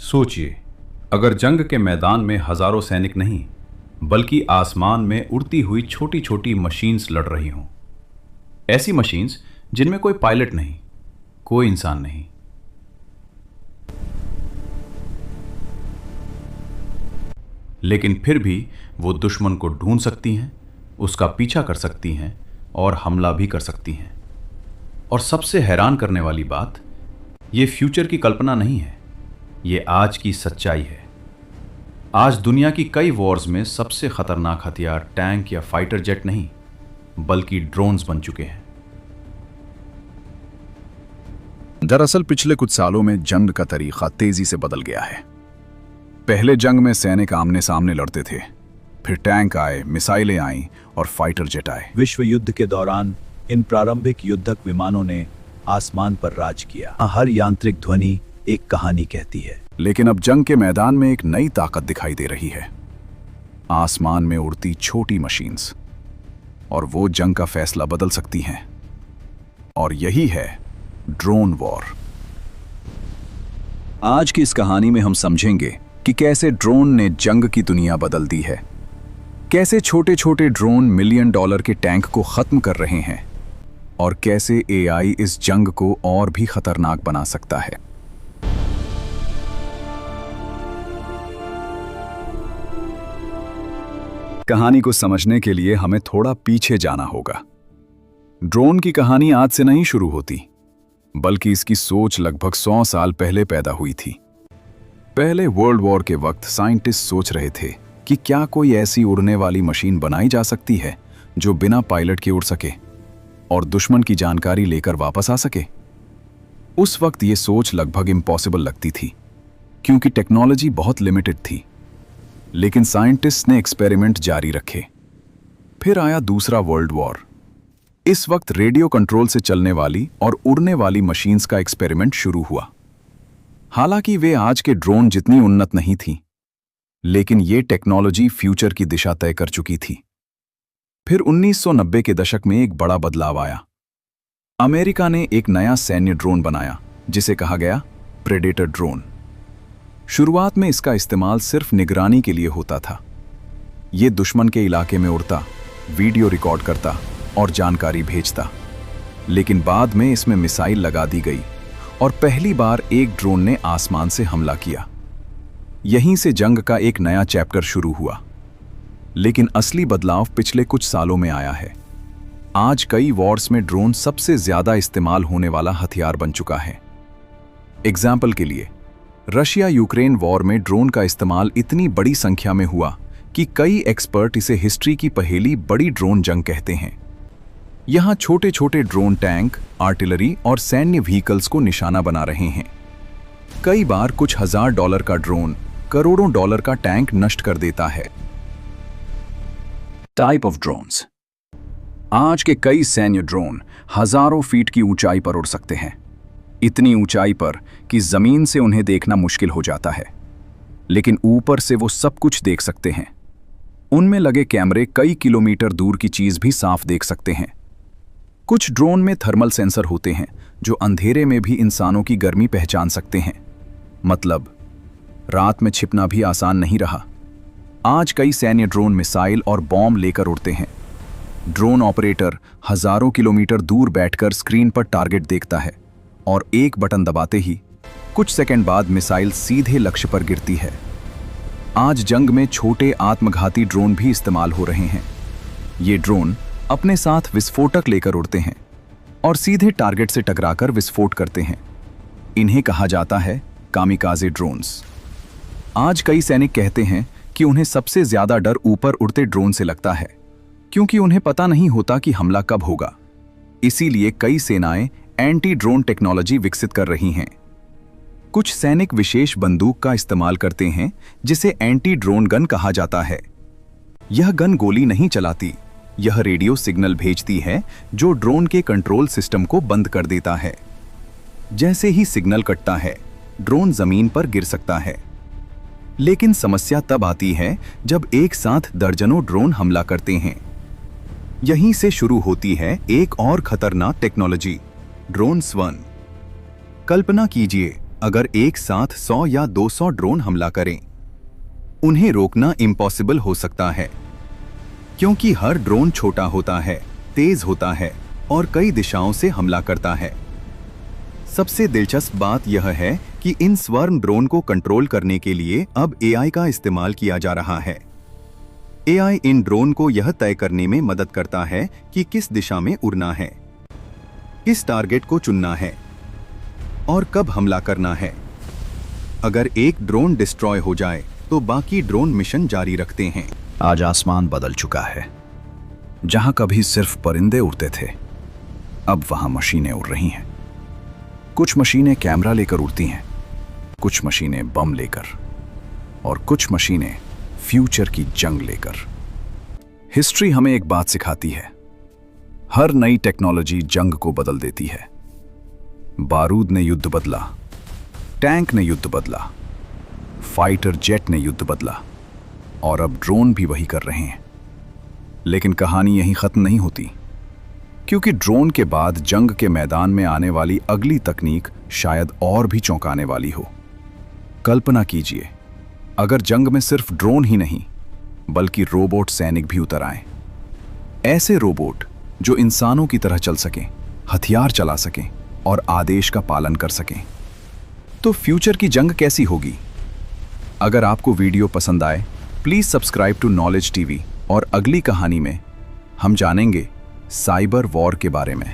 सोचिए, अगर जंग के मैदान में हजारों सैनिक नहीं बल्कि आसमान में उड़ती हुई छोटी छोटी मशीन्स लड़ रही हों। ऐसी मशीन्स जिनमें कोई पायलट नहीं, कोई इंसान नहीं। लेकिन फिर भी वो दुश्मन को ढूंढ सकती हैं, उसका पीछा कर सकती हैं और हमला भी कर सकती हैं। और सबसे हैरान करने वाली बात, ये फ्यूचर की कल्पना नहीं है, ये आज की सच्चाई है। आज दुनिया की कई वॉर्स में सबसे खतरनाक हथियार टैंक या फाइटर जेट नहीं बल्कि ड्रोन्स बन चुके हैं। दरअसल पिछले कुछ सालों में जंग का तरीका तेजी से बदल गया है। पहले जंग में सैनिक आमने सामने लड़ते थे, फिर टैंक आए, मिसाइलें आईं और फाइटर जेट आए। विश्व युद्ध के दौरान इन प्रारंभिक युद्धक विमानों ने आसमान पर राज किया। हर यांत्रिक ध्वनि एक कहानी कहती है। लेकिन अब जंग के मैदान में एक नई ताकत दिखाई दे रही है, आसमान में उड़ती छोटी मशीन्स। और वो जंग का फैसला बदल सकती हैं। और यही है ड्रोन वॉर। आज की इस कहानी में हम समझेंगे कि कैसे ड्रोन ने जंग की दुनिया बदल दी है, कैसे छोटे छोटे ड्रोन $1 मिलियन के टैंक को खत्म कर रहे हैं और कैसे AI इस जंग को और भी खतरनाक बना सकता है। कहानी को समझने के लिए हमें थोड़ा पीछे जाना होगा। ड्रोन की कहानी आज से नहीं शुरू होती, बल्कि इसकी सोच लगभग 100 साल पहले पैदा हुई थी। पहले वर्ल्ड वॉर के वक्त साइंटिस्ट सोच रहे थे कि क्या कोई ऐसी उड़ने वाली मशीन बनाई जा सकती है जो बिना पायलट के उड़ सके और दुश्मन की जानकारी लेकर वापस आ सके। उस वक्त ये सोच लगभग इम्पॉसिबल लगती थी, क्योंकि टेक्नोलॉजी बहुत लिमिटेड थी। लेकिन साइंटिस्ट ने एक्सपेरिमेंट जारी रखे। फिर आया दूसरा वर्ल्ड वॉर। इस वक्त रेडियो कंट्रोल से चलने वाली और उड़ने वाली मशीन्स का एक्सपेरिमेंट शुरू हुआ। हालांकि वे आज के ड्रोन जितनी उन्नत नहीं थी, लेकिन ये टेक्नोलॉजी फ्यूचर की दिशा तय कर चुकी थी। फिर 1990 के दशक में एक बड़ा बदलाव आया। अमेरिका ने एक नया सैन्य ड्रोन बनाया जिसे कहा गया प्रेडेटर ड्रोन। शुरुआत में इसका इस्तेमाल सिर्फ निगरानी के लिए होता था। ये दुश्मन के इलाके में उड़ता, वीडियो रिकॉर्ड करता और जानकारी भेजता। लेकिन बाद में इसमें मिसाइल लगा दी गई और पहली बार एक ड्रोन ने आसमान से हमला किया। यहीं से जंग का एक नया चैप्टर शुरू हुआ। लेकिन असली बदलाव पिछले कुछ सालों में आया है। आज कई वॉर्स में ड्रोन सबसे ज्यादा इस्तेमाल होने वाला हथियार बन चुका है। एग्जाम्पल के लिए, रशिया यूक्रेन वॉर में ड्रोन का इस्तेमाल इतनी बड़ी संख्या में हुआ कि कई एक्सपर्ट इसे हिस्ट्री की पहली बड़ी ड्रोन जंग कहते हैं। यहां छोटे छोटे ड्रोन टैंक, आर्टिलरी और सैन्य व्हीकल्स को निशाना बना रहे हैं। कई बार कुछ $1000 का ड्रोन करोड़ों डॉलर का टैंक नष्ट कर देता है। Type of drones. आज के कई सैन्य ड्रोन हजारों फीट की ऊंचाई पर उड़ सकते हैं, इतनी ऊंचाई पर कि जमीन से उन्हें देखना मुश्किल हो जाता है। लेकिन ऊपर से वो सब कुछ देख सकते हैं। उनमें लगे कैमरे कई किलोमीटर दूर की चीज भी साफ देख सकते हैं। कुछ ड्रोन में थर्मल सेंसर होते हैं जो अंधेरे में भी इंसानों की गर्मी पहचान सकते हैं। मतलब रात में छिपना भी आसान नहीं रहा। आज कई सैन्य ड्रोन मिसाइल और बॉम्ब लेकर उड़ते हैं। ड्रोन ऑपरेटर हजारों किलोमीटर दूर बैठकर स्क्रीन पर टारगेट देखता है और एक बटन दबाते ही कुछ सेकंड बाद मिसाइल सीधे लक्ष्य पर गिरती है। आज जंग में छोटे आत्मघाती ड्रोन भी इस्तेमाल हो रहे हैं। ये ड्रोन अपने साथ विस्फोटक लेकर उड़ते हैं और सीधे टारगेट से टकराकर विस्फोट करते हैं। इन्हें कहा जाता है कामिकाजे ड्रोन्स। आज कई सैनिक कहते हैं कि उन्हें सबसे ज्यादा डर ऊपर उड़ते ड्रोन से लगता है, क्योंकि उन्हें पता नहीं होता कि हमला कब होगा। इसीलिए कई सेनाएं एंटी ड्रोन टेक्नोलॉजी विकसित कर रही हैं। कुछ सैनिक विशेष बंदूक का इस्तेमाल करते हैं जिसे एंटी ड्रोन गन कहा जाता है। यह गन गोली नहीं चलाती, यह रेडियो सिग्नल भेजती है जो ड्रोन के कंट्रोल सिस्टम को बंद कर देता है। जैसे ही सिग्नल कटता है, ड्रोन जमीन पर गिर सकता है। लेकिन समस्या तब आती है जब एक साथ दर्जनों ड्रोन हमला करते हैं। यहीं से शुरू होती है एक और खतरनाक टेक्नोलॉजी, ड्रोन स्वर्म। कल्पना कीजिए अगर एक साथ 100 या 200 ड्रोन हमला करें, उन्हें रोकना इम्पॉसिबल हो सकता है, क्योंकि हर ड्रोन छोटा होता है, तेज होता है और कई दिशाओं से हमला करता है। सबसे दिलचस्प बात यह है कि इन स्वर्म ड्रोन को कंट्रोल करने के लिए अब एआई का इस्तेमाल किया जा रहा है। एआई इन ड्रोन को यह तय करने में मदद करता है कि किस दिशा में उड़ना है, किस टारगेट को चुनना है और कब हमला करना है। अगर एक ड्रोन डिस्ट्रॉय हो जाए तो बाकी ड्रोन मिशन जारी रखते हैं। आज आसमान बदल चुका है। जहां कभी सिर्फ परिंदे उड़ते थे, अब वहां मशीनें उड़ रही हैं। कुछ मशीनें कैमरा लेकर उड़ती हैं, कुछ मशीनें बम लेकर और कुछ मशीनें फ्यूचर की जंग लेकर। हिस्ट्री हमें एक बात सिखाती है, हर नई टेक्नोलॉजी जंग को बदल देती है। बारूद ने युद्ध बदला, टैंक ने युद्ध बदला, फाइटर जेट ने युद्ध बदला और अब ड्रोन भी वही कर रहे हैं। लेकिन कहानी यहीं खत्म नहीं होती, क्योंकि ड्रोन के बाद जंग के मैदान में आने वाली अगली तकनीक शायद और भी चौंकाने वाली हो। कल्पना कीजिए, अगर जंग में सिर्फ ड्रोन ही नहीं बल्कि रोबोट सैनिक भी उतर आए। ऐसे रोबोट जो इंसानों की तरह चल सकें, हथियार चला सकें और आदेश का पालन कर सकें। तो फ्यूचर की जंग कैसी होगी? अगर आपको वीडियो पसंद आए, please subscribe to knowledge TV और अगली कहानी में हम जानेंगे साइबर वॉर के बारे में।